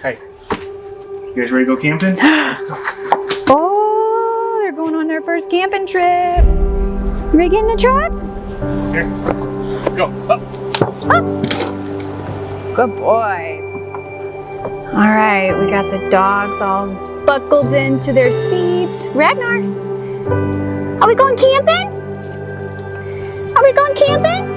Hey, you guys ready to go camping? Let's go. Oh, they're going on their first camping trip. You ready to get in the truck? Here, go. Up. Good boys. All right, we got the dogs all buckled into their seats. Ragnar, are we going camping? Are we going camping?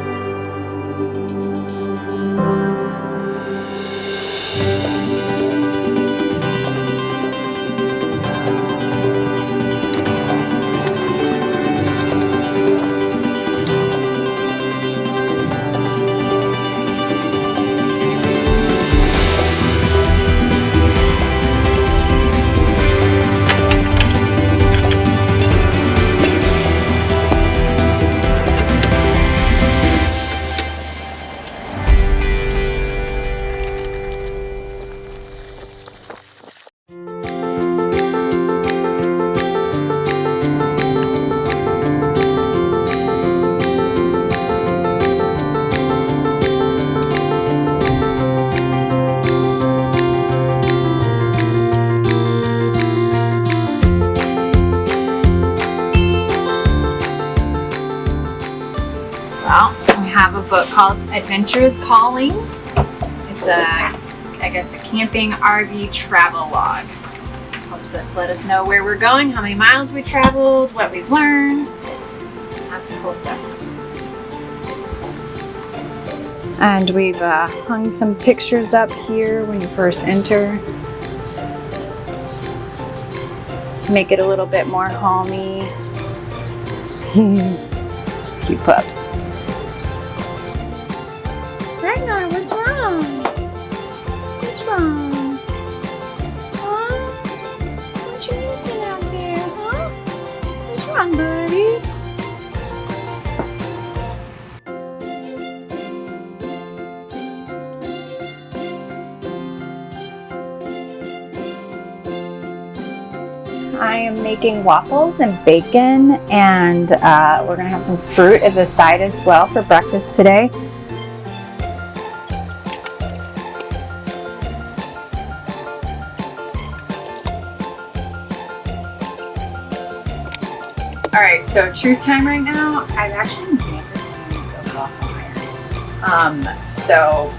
Well, we have a book called Adventure is Calling. It's I guess a camping RV travel log. Helps us let us know where we're going, how many miles we traveled, what we've learned. Lots of cool stuff. And we've hung some pictures up here when you first enter. Make it a little bit more homey. Cute pups. Ragnar, what's wrong? What's wrong? Huh? What you missing out there, huh? What's wrong, buddy? I am making waffles and bacon, and we're gonna have some fruit as a side as well for breakfast today. Alright, so truth time right now. I've actually never used a waffle iron. So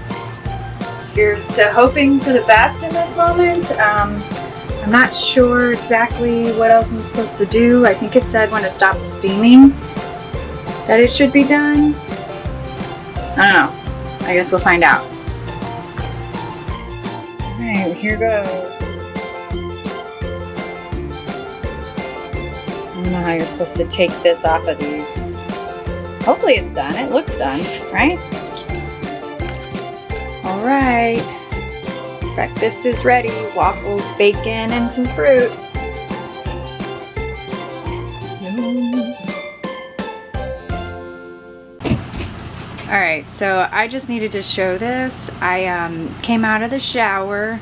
here's to hoping for the best in this moment. I'm not sure exactly what else I'm supposed to do. I think it said when it stops steaming that it should be done. I don't know. I guess we'll find out. Alright, here goes. I don't know how you're supposed to take this off of these. Hopefully it's done. It looks done, right? Alright. Breakfast is ready. Waffles, bacon, and some fruit. Alright, so I just needed to show this. I came out of the shower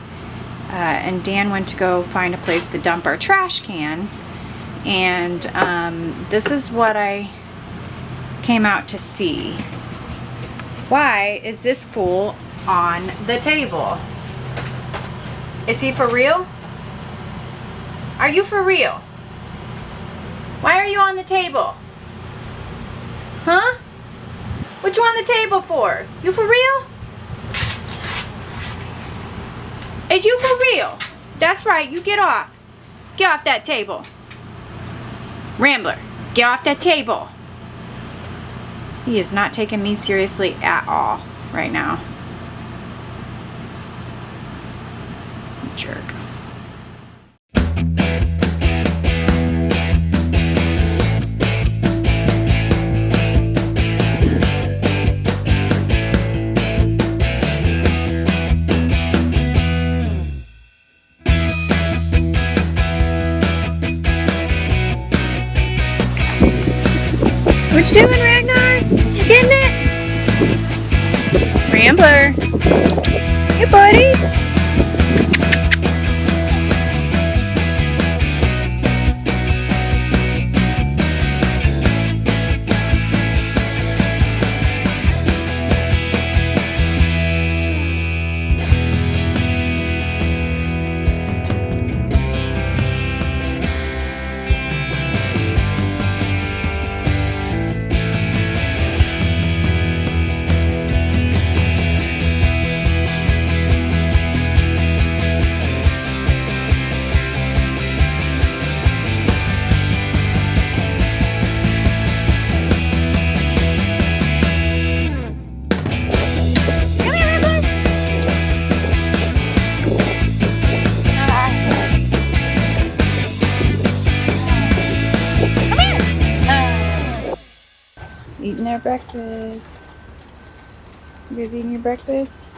and Dan went to go find a place to dump our trash can. And this is what I came out to see. Why is this fool on the table? Is he for real? Are you for real? Why are you on the table? Huh? What you on the table for? You for real? Is you for real? That's right, you get off. Get off that table. Rambler, get off that table. He is not taking me seriously at all right now. Jerk. What you doing, Ragnar? You getting it? Rambler. Hey, buddy. our breakfast. You guys eating your breakfast?